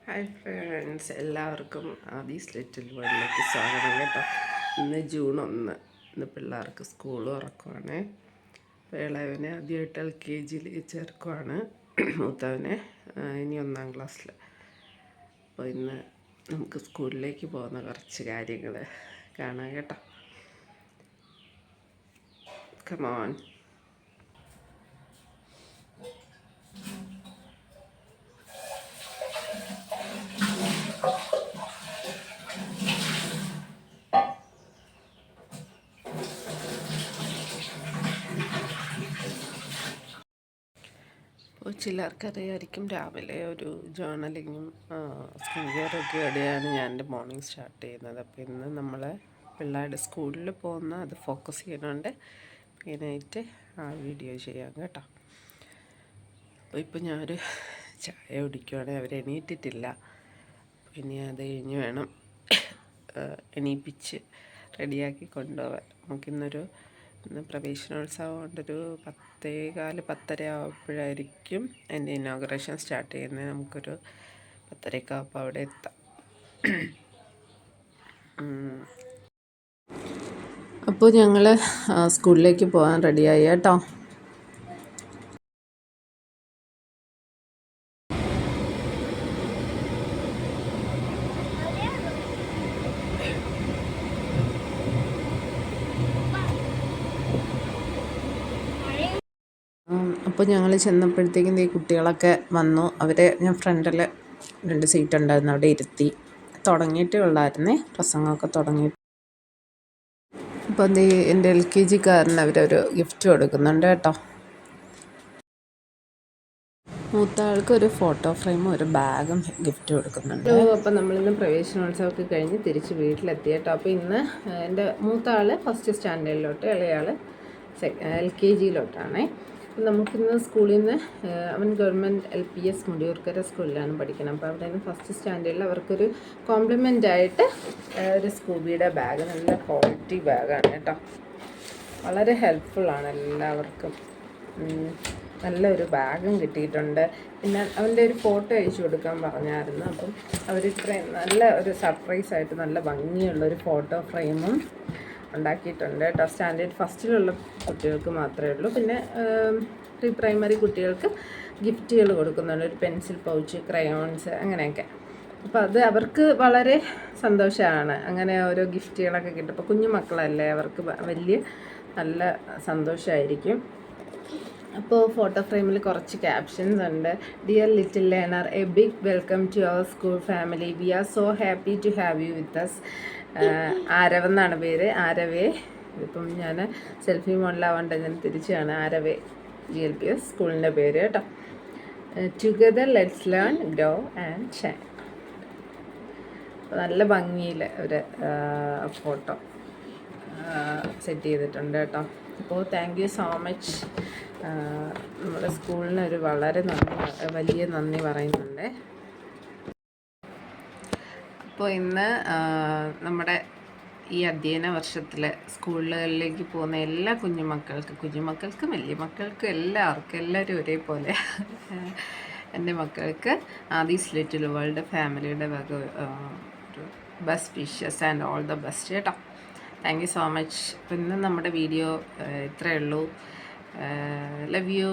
Hi friends, എല്ലാവർക്കും Aadhi's little വേൾഡിലേക്ക് സ്വാഗതം കേട്ടോ. ഇന്ന് ജൂൺ 1. ഇന്ന് പിള്ളേർക്ക് സ്കൂൾ തുറക്കുവാണ്. ഇളയവനെ ആദ്യമായിട്ട് LKG ചേർക്കുവാണ്, മൂത്തവനെ ഇനി 1ാം ക്ലാസ്സിൽ. അപ്പോൾ ഇന്ന് നമുക്ക് സ്കൂളിലേക്ക് പോകുന്ന കുറച്ച് കാര്യങ്ങൾ കാണാം കേട്ടോ. കമോൺ. ചിലർക്കറിയായിരിക്കും, രാവിലെ ഒരു ജേർണലിങ്ങും സ്കിൻ കെയറൊക്കെ ഇവിടെയാണ് ഞാൻ എൻ്റെ മോർണിംഗ് സ്റ്റാർട്ട് ചെയ്യുന്നത്. അപ്പോൾ ഇന്ന് നമ്മൾ പിള്ളേരുടെ സ്കൂളിൽ പോകുന്ന അത് ഫോക്കസ് ചെയ്യുന്നുണ്ട്, മെയിനായിട്ട് ആ വീഡിയോ ചെയ്യാം കേട്ടോ. അപ്പോൾ ഇപ്പോൾ ഞാനൊരു ചായ കുടിക്കുവാണെങ്കിൽ അവർ എണീറ്റിട്ടില്ല. ഇനി അത് കഴിഞ്ഞ് വേണം എണീപ്പിച്ച് റെഡിയാക്കി കൊണ്ടുപോകാൻ. ഇന്ന് പ്രവേശനോത്സവം കൊണ്ടൊരു 10:15 10:30 ആകുമ്പോഴായിരിക്കും എൻ്റെ ഇനോഗ്രേഷൻ സ്റ്റാർട്ട് ചെയ്യുന്നത്. നമുക്കൊരു 10:30 ആകുമ്പോൾ അവിടെ എത്താം. അപ്പോൾ ഞങ്ങൾ സ്കൂളിലേക്ക് പോകാൻ റെഡിയായി കേട്ടോ. അപ്പോൾ ഞങ്ങൾ ചെന്നപ്പോഴത്തേക്കും ഈ കുട്ടികളൊക്കെ വന്നു. അവരെ ഞാൻ ഫ്രണ്ടിൽ 2 സീറ്റ് ഉണ്ടായിരുന്നു, അവിടെ ഇരുത്തി. തുടങ്ങിയിട്ടേ ഉള്ളായിരുന്നേ, പ്രസംഗമൊക്കെ തുടങ്ങി. അപ്പോൾ എൻ്റെ LKG-കാരന് അവരൊരു ഗിഫ്റ്റ് കൊടുക്കുന്നുണ്ട് കേട്ടോ. മൂത്ത ആൾക്ക് ഒരു ഫോട്ടോ ഫ്രെയിമും ഒരു ബാഗും ഗിഫ്റ്റ് കൊടുക്കുന്നുണ്ട്. അപ്പോൾ നമ്മളിന്ന് പ്രവേശനോത്സവമൊക്കെ കഴിഞ്ഞ് തിരിച്ച് വീട്ടിലെത്തി കേട്ടോ. അപ്പോൾ ഇന്ന് എൻ്റെ മൂത്ത ആൾ 1st സ്റ്റാൻഡേർഡിലോട്ട്, ഇളയാൾ LKG-യിലോട്ടാണേ. നമുക്കിന്ന് സ്കൂളിൽ നിന്ന് അവൻ ഗവൺമെൻറ് LPS മുടിയൂർക്കര സ്കൂളിലാണ് പഠിക്കുന്നത്. അപ്പോൾ അവിടെ നിന്ന് 1st സ്റ്റാൻഡേർഡിൽ അവർക്കൊരു കോംപ്ലിമെൻ്റ് ആയിട്ട് ഒരു സ്കൂബിയുടെ ബാഗ്, നല്ല ക്വാളിറ്റി ബാഗാണ് കേട്ടോ. വളരെ ഹെൽപ്ഫുള്ളാണ് എല്ലാവർക്കും. നല്ലൊരു ബാഗും കിട്ടിയിട്ടുണ്ട്. പിന്നെ അവൻ്റെ ഒരു ഫോട്ടോ അയച്ചു കൊടുക്കാൻ പറഞ്ഞായിരുന്നു. അപ്പം അവരിത്രയും നല്ല ഒരു സർപ്രൈസായിട്ട് നല്ല ഭംഗിയുള്ളൊരു ഫോട്ടോ ഫ്രെയിമും ഉണ്ടാക്കിയിട്ടുണ്ട് കേട്ടോ. സ്റ്റാൻഡേർഡ് 1ലുള്ള കുട്ടികൾക്ക് മാത്രമേ ഉള്ളൂ. പിന്നെ പ്രീ പ്രൈമറി കുട്ടികൾക്ക് ഗിഫ്റ്റുകൾ കൊടുക്കുന്നുണ്ട്, ഒരു പെൻസിൽ പൗച്ച്, ക്രയോൺസ്, അങ്ങനെയൊക്കെ. അപ്പോൾ അത് അവർക്ക് വളരെ സന്തോഷമാണ്, അങ്ങനെ ഓരോ ഗിഫ്റ്റുകളൊക്കെ കിട്ടും. അപ്പോൾ കുഞ്ഞു മക്കളല്ലേ, അവർക്ക് വലിയ നല്ല സന്തോഷമായിരിക്കും. അപ്പോൾ ഫോട്ടോ ഫ്രെയിമിൽ കുറച്ച് ക്യാപ്ഷൻസ് ഉണ്ട്. Dear little learner, a big welcome to our school family. We are so happy to have you with us. Aarav എന്നാണ് പേര്, ആരവേ. ഇതിപ്പം ഞാൻ സെൽഫി മോഡലാവേണ്ട, ഞാൻ തിരിച്ചാണ് ആരവേ GLPS സ്കൂളിൻ്റെ പേര് കേട്ടോ. Together let's learn, grow and shine. നല്ല ഭംഗിയിൽ ഒരു ഫോട്ടോ സെറ്റ് ചെയ്തിട്ടുണ്ട് കേട്ടോ. അപ്പോൾ താങ്ക് യു സോ മച്ച്. നമ്മുടെ സ്കൂളിന് ഒരു വളരെ വലിയ നന്ദി പറയുന്നുണ്ട്. അപ്പോൾ ഇന്ന് നമ്മുടെ ഈ അധ്യയന വർഷത്തിൽ സ്കൂളുകളിലേക്ക് പോകുന്ന എല്ലാ കുഞ്ഞുമക്കൾക്കും വലിയ മക്കൾക്കും എല്ലാവരും ഒരേപോലെ എൻ്റെ മക്കൾക്ക് ആദീസ് ലിറ്റിൽ വേൾഡ് ഫാമിലിയുടെ വക ഒരു best wishes and all the best കേട്ടോ. Thank you so much. അപ്പോൾ ഇന്ന് നമ്മുടെ വീഡിയോ ഇത്രയേ ഉള്ളൂ. Love U.